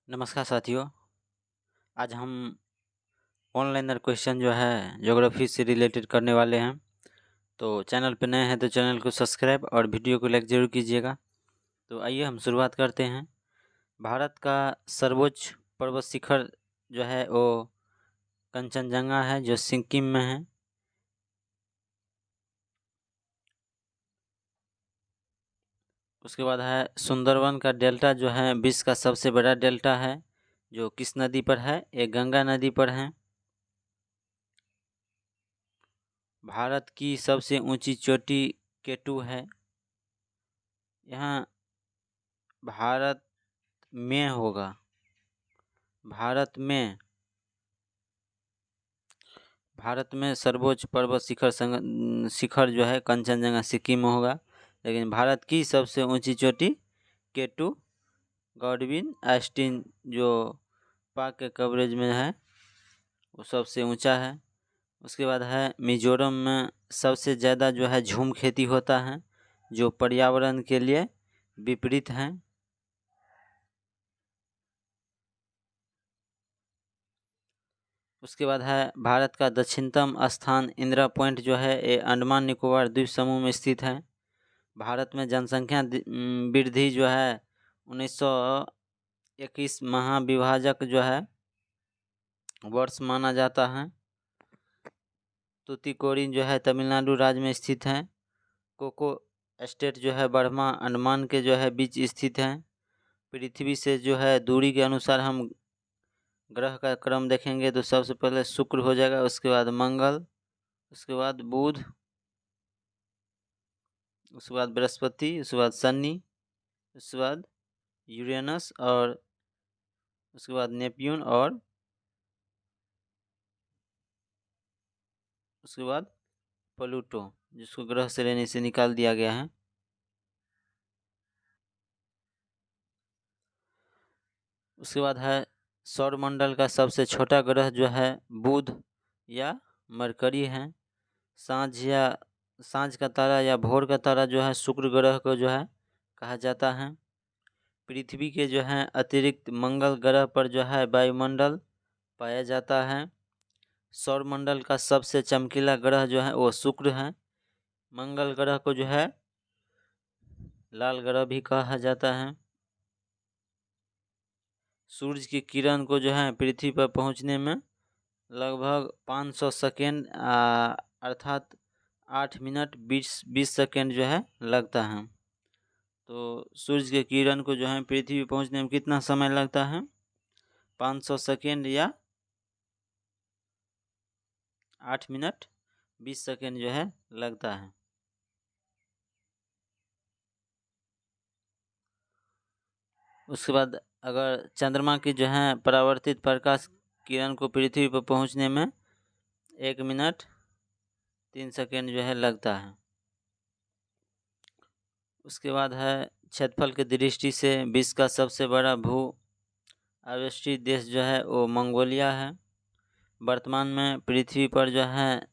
नमस्कार साथियों। आज हम ऑनलाइनर क्वेश्चन जो है ज्योग्राफी से रिलेटेड करने वाले हैं। तो चैनल पर नए हैं तो चैनल को सब्सक्राइब और वीडियो को लाइक ज़रूर कीजिएगा। तो आइए हम शुरुआत करते हैं। भारत का सर्वोच्च पर्वत शिखर जो है वो कंचनजंगा है, जो सिक्किम में है। उसके बाद है सुंदरवन का डेल्टा जो है विश्व का सबसे बड़ा डेल्टा है, जो किस नदी पर है? ये गंगा नदी पर है। भारत की सबसे ऊंची चोटी केटू है। यहाँ भारत में होगा, भारत में सर्वोच्च पर्वत शिखर जो है कंचनजंगा सिक्किम में होगा। लेकिन भारत की सबसे ऊंची चोटी केटू गॉडविन आस्टीन जो पाक के कवरेज में है, वो सबसे ऊंचा है। उसके बाद है मिजोरम में सबसे ज़्यादा जो है झूम खेती होता है, जो पर्यावरण के लिए विपरीत है। उसके बाद है भारत का दक्षिणतम स्थान इंदिरा पॉइंट जो है ये अंडमान निकोबार द्वीप समूह में स्थित है। भारत में जनसंख्या वृद्धि जो है 1921 महाविभाजक जो है वर्ष माना जाता है। तूतीकोरिन जो है तमिलनाडु राज्य में स्थित है। कोको एस्टेट जो है बर्मा अंडमान के जो है बीच स्थित है। पृथ्वी से जो है दूरी के अनुसार हम ग्रह का क्रम देखेंगे तो सबसे पहले शुक्र हो जाएगा, उसके बाद मंगल, उसके बाद बुध, उसके बाद बृहस्पति, उसके बाद शनि, उसके बाद यूरेनस और उसके बाद नेपच्यून और उसके बाद प्लूटो, जिसको ग्रह श्रेणी से निकाल दिया गया है। उसके बाद है सौरमंडल का सबसे छोटा ग्रह जो है बुध या मरकरी है। सांझ का तारा या भोर का तारा जो है शुक्र ग्रह को जो है कहा जाता है। पृथ्वी के जो है अतिरिक्त मंगल ग्रह पर जो है वायुमंडल पाया जाता है। सौरमंडल का सबसे चमकीला ग्रह जो है वो शुक्र है। मंगल ग्रह को जो है लाल ग्रह भी कहा जाता है। सूरज की किरण को जो है पृथ्वी पर पहुंचने में लगभग 500 सेकेंड अर्थात 8 मिनट 20 सेकेंड जो है लगता है। तो सूरज के किरण को जो है पृथ्वी पर पहुंचने में कितना समय लगता है? 500 सेकेंड या 8 मिनट 20 सेकेंड जो है लगता है। उसके बाद अगर चंद्रमा की जो है परावर्तित प्रकाश किरण को पृथ्वी पर पहुंचने में 1 मिनट 3 सेकेंड जो है लगता है। उसके बाद है क्षेत्रफल की दृष्टि से विश्व का सबसे बड़ा भू आविष्टि देश जो है वो मंगोलिया है। वर्तमान में पृथ्वी पर जो है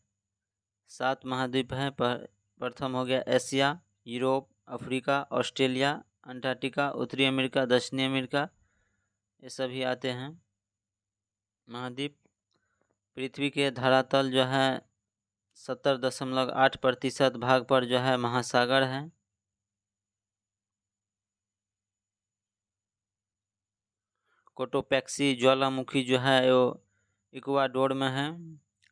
7 महाद्वीप हैं। प्रथम हो गया Asia, Europe, Africa, Australia, Antarctica, उत्तरी अमेरिका, दक्षिणी अमेरिका, ये सभी आते हैं महाद्वीप। पृथ्वी के धरातल जो है 70.8% भाग पर जो है महासागर है। कोटोपैक्सी ज्वालामुखी जो है वो इक्वाडोर में है।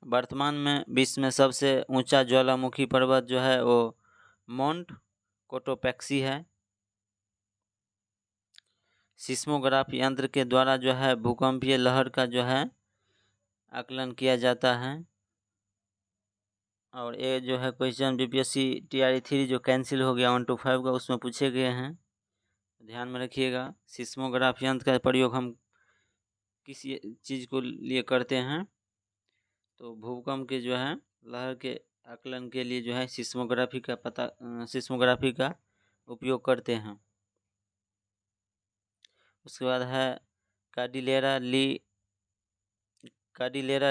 वर्तमान में विश्व में सबसे ऊंचा ज्वालामुखी पर्वत जो है वो माउंट कोटोपैक्सी है। सिस्मोग्राफ यंत्र के द्वारा जो है भूकंपीय लहर का जो है आकलन किया जाता है। और ये जो है क्वेश्चन बीपीएससी टीआरई 3 जो कैंसिल हो गया 1 to 5 का, उसमें पूछे गए हैं, ध्यान में रखिएगा। सिस्मोग्राफ यंत्र का प्रयोग हम किसी चीज़ को लिए करते हैं तो भूकंप के जो है लहर के आकलन के लिए जो है सिस्मोग्राफी का उपयोग करते हैं। उसके बाद है कार्डिलेरा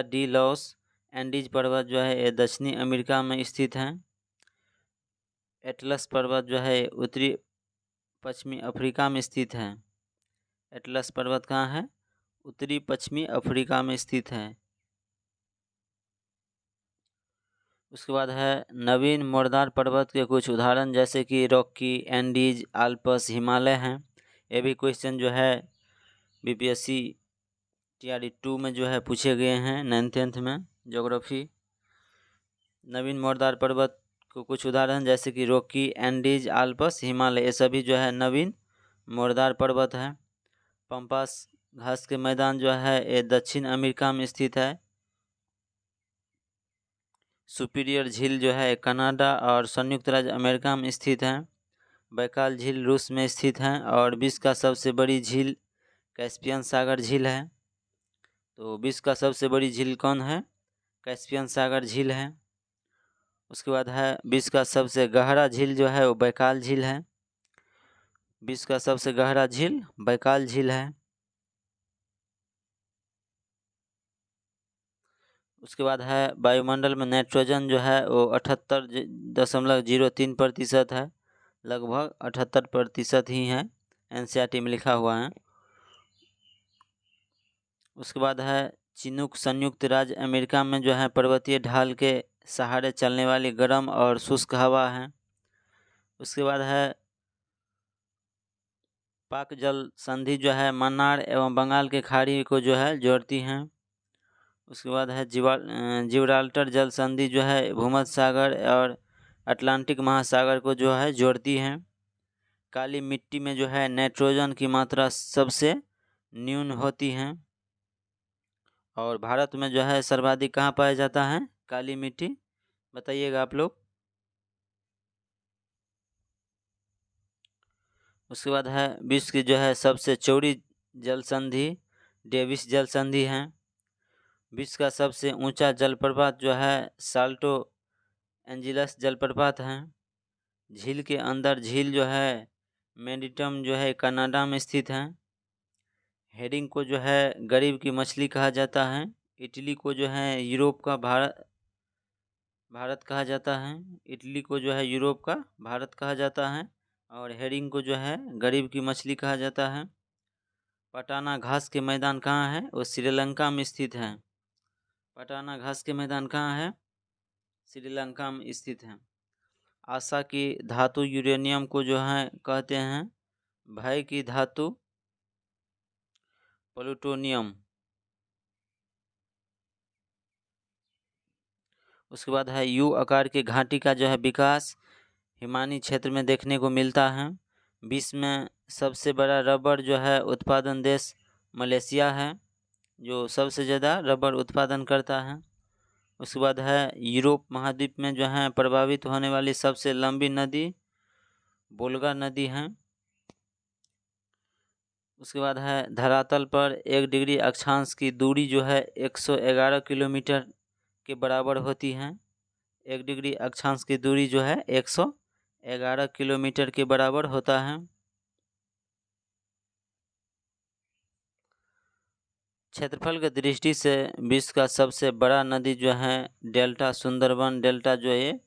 डी लॉस एंडीज पर्वत जो है ये दक्षिणी अमेरिका में स्थित है। एटलस पर्वत जो है उत्तरी पश्चिमी अफ्रीका में स्थित है। एटलस पर्वत कहाँ है? उत्तरी पश्चिमी अफ्रीका में स्थित है। उसके बाद है नवीन मोरदार पर्वत के कुछ उदाहरण, जैसे कि रॉकी, एंडीज, आल्पस, हिमालय हैं। ये भी क्वेश्चन जो है बीपीएससी TRE 2 में जो है पूछे गए हैं 9th में ज्योग्राफी। नवीन मोरदार पर्वत को कुछ उदाहरण, जैसे कि रॉकी, एंडीज, आल्पस, हिमालय, ये सभी जो है नवीन मोरदार पर्वत है। पंपास घास के मैदान जो है ये दक्षिण अमेरिका में स्थित है। सुपीरियर झील जो है कनाडा और संयुक्त राज्य अमेरिका में स्थित है। बैकाल झील रूस में स्थित है और विश्व का सबसे बड़ी झील कैस्पियन सागर झील है। तो विश्व का सबसे बड़ी झील कौन है? कैस्पियन सागर झील है। उसके बाद है विश्व का सबसे गहरा झील जो है वो बैकाल झील है। विश्व का सबसे गहरा झील बैकाल झील है। उसके बाद है वायुमंडल में नाइट्रोजन जो है वो 78.03% है, लगभग 78% ही है, NCERT में लिखा हुआ है। उसके बाद है चिनूक संयुक्त राज्य अमेरिका में जो है पर्वतीय ढाल के सहारे चलने वाली गर्म और शुष्क हवा है। उसके बाद है पाक जल संधि जो है मन्नार एवं बंगाल के खाड़ी को जो है जोड़ती हैं। उसके बाद है जिब्राल्टर जल संधि जो है भूमध्य सागर और अटलांटिक महासागर को जो है जोड़ती है। काली मिट्टी में जो है नाइट्रोजन की मात्रा सबसे न्यून होती है। और भारत में जो है सर्वाधिक कहाँ पाया जाता है काली मिट्टी? बताइएगा आप लोग। उसके बाद है विश्व की जो है सबसे चौड़ी जल संधि डेविस जल संधि है। विश्व का सबसे ऊंचा जलप्रपात जो है साल्टो एंजिलस जलप्रपात है। झील के अंदर झील जो है मेडिटम जो है कनाडा में स्थित है। हेरिंग को जो है गरीब की मछली कहा जाता है। इटली को जो है यूरोप का भारत कहा जाता है। इटली को जो है यूरोप का भारत कहा जाता है और हेरिंग को जो है गरीब की मछली कहा जाता है। पटाना घास के मैदान कहाँ है? वो श्रीलंका में स्थित है। पटाना घास के मैदान कहाँ है? श्रीलंका में स्थित है। आशा की धातु यूरेनियम को जो है कहते हैं भय की धातु प्लूटोनियम। उसके बाद है यू आकार के घाटी का जो है विकास हिमानी क्षेत्र में देखने को मिलता है। विश्व में सबसे बड़ा रबर जो है उत्पादन देश मलेशिया है, जो सबसे ज़्यादा रबर उत्पादन करता है। उसके बाद है यूरोप महाद्वीप में जो है प्रभावित होने वाली सबसे लंबी नदी वोल्गा नदी है। उसके बाद है धरातल पर 1 डिग्री अक्षांश की दूरी जो है 111 किलोमीटर के बराबर होती है। 1 डिग्री अक्षांश की दूरी जो है 111 किलोमीटर के बराबर होता है। क्षेत्रफल की दृष्टि से विश्व का सबसे बड़ा नदी जो है डेल्टा सुंदरबन डेल्टा जो ये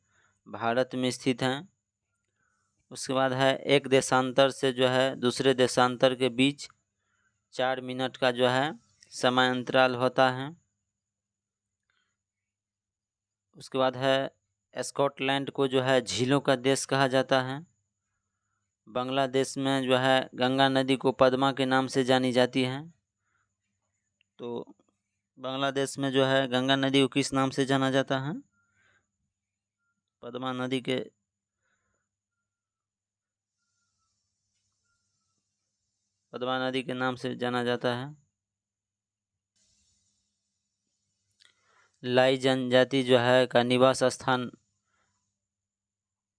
भारत में स्थित है। उसके बाद है एक देशांतर से जो है दूसरे देशांतर के बीच 4 मिनट का जो है समय अंतराल होता है। उसके बाद है स्कॉटलैंड को जो है झीलों का देश कहा जाता है। बांग्लादेश में जो है गंगा नदी को पद्मा के नाम से जानी जाती है। तो बांग्लादेश में जो है गंगा नदी को किस नाम से जाना जाता है? पद्मा नदी के नाम से जाना जाता है। लाई जनजाति जो है का निवास स्थान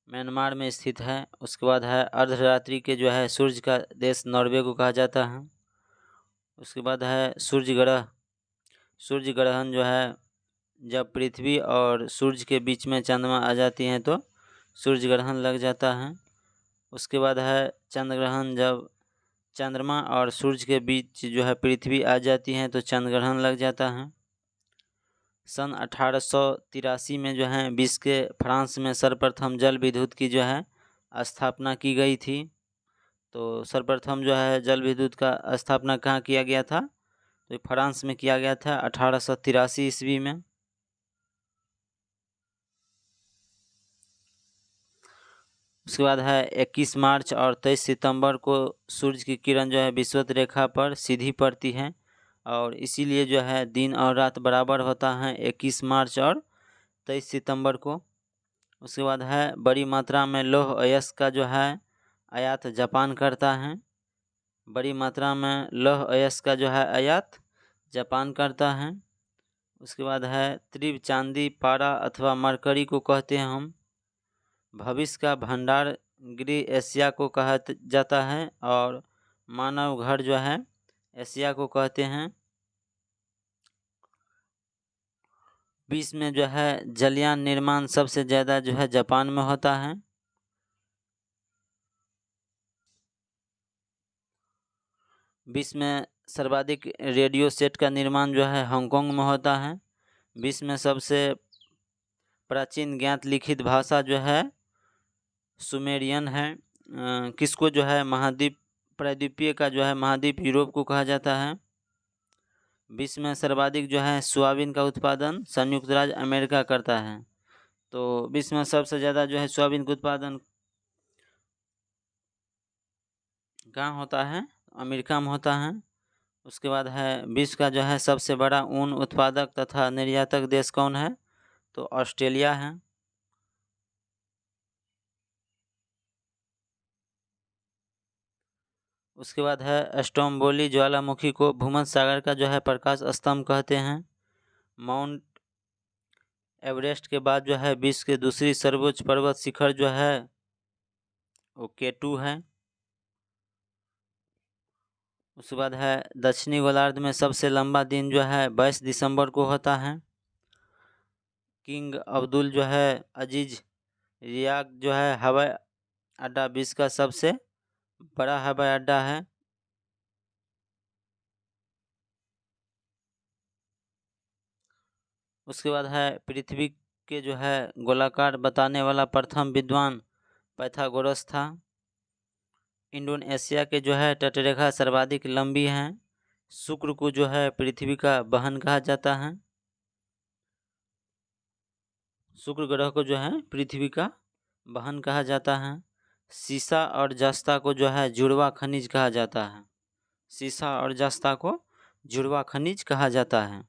म्यांमार में स्थित है। उसके बाद है अर्धरात्रि के जो है सूर्य का देश नॉर्वे को कहा जाता है। उसके बाद है सूर्य ग्रहण जो है जब पृथ्वी और सूर्य के बीच में चंद्रमा आ जाती हैं तो सूर्य ग्रहण लग जाता है। उसके बाद है चंद्र ग्रहण, जब चंद्रमा और सूर्य के बीच जो है पृथ्वी आ जाती है तो चंद्र ग्रहण लग जाता है। सन 1883 में जो है विश्व के फ्रांस में सर्वप्रथम जल विद्युत की जो है स्थापना की गई थी। तो सर्वप्रथम जो है जल विद्युत का स्थापना कहाँ किया गया था? तो फ्रांस में किया गया था 1883 ईस्वी में। उसके बाद है 21 मार्च और 23 सितंबर को सूर्य की किरण जो है विषुवत रेखा पर सीधी पड़ती है और इसीलिए जो है दिन और रात बराबर होता है 21 मार्च और 23 सितंबर को। उसके बाद है बड़ी मात्रा में लौह अयस्क का जो है आयात जापान करता है। बड़ी मात्रा में लौह अयस्क का जो है आयात जापान करता है। उसके बाद है त्रिव चांदी पारा अथवा मरकरी को कहते हैं हम। भविष्य का भंडार गृह एशिया को कहा जाता है और मानव घर जो है एशिया को कहते हैं। विश्व में जो है जलयान निर्माण सबसे ज़्यादा जो है जापान में होता है। विश्व में सर्वाधिक रेडियो सेट का निर्माण जो है हांगकांग में होता है। विश्व में सबसे प्राचीन ज्ञात लिखित भाषा जो है सुमेरियन है। किसको जो है महाद्वीप प्रायद्वीपीय का जो है महाद्वीप यूरोप को कहा जाता है। विश्व में सर्वाधिक जो है सोयाबीन का उत्पादन संयुक्त राज्य अमेरिका करता है। तो विश्व में सबसे ज़्यादा जो है सोयाबीन का उत्पादन कहाँ होता है? अमेरिका में होता है। उसके बाद है विश्व का जो है सबसे बड़ा ऊन उत्पादक तथा निर्यातक देश कौन है? तो ऑस्ट्रेलिया है। उसके बाद है स्ट्रोम्बोली ज्वालामुखी को भूमध्य सागर का जो है प्रकाश स्तंभ कहते हैं। माउंट एवरेस्ट के बाद जो है विश्व की दूसरी सर्वोच्च पर्वत शिखर जो है वो K2 है। उसके बाद है दक्षिणी गोलार्ध में सबसे लंबा दिन जो है 22 दिसंबर को होता है। किंग अब्दुल जो है अजीज रियाद जो है हवाई अड्डा विश्व का सबसे बड़ा हवाई अड्डा है। उसके बाद है पृथ्वी के जो है गोलाकार बताने वाला प्रथम विद्वान पाइथागोरस था। इंडोनेशिया के जो है तटरेखा सर्वाधिक लंबी है। शुक्र को जो है पृथ्वी का बहन कहा जाता है। शुक्र ग्रह को जो है पृथ्वी का बहन कहा जाता है। सीसा और जस्ता को जो है जुड़वा खनिज कहा जाता है। सीसा और जस्ता को जुड़वा खनिज कहा जाता है।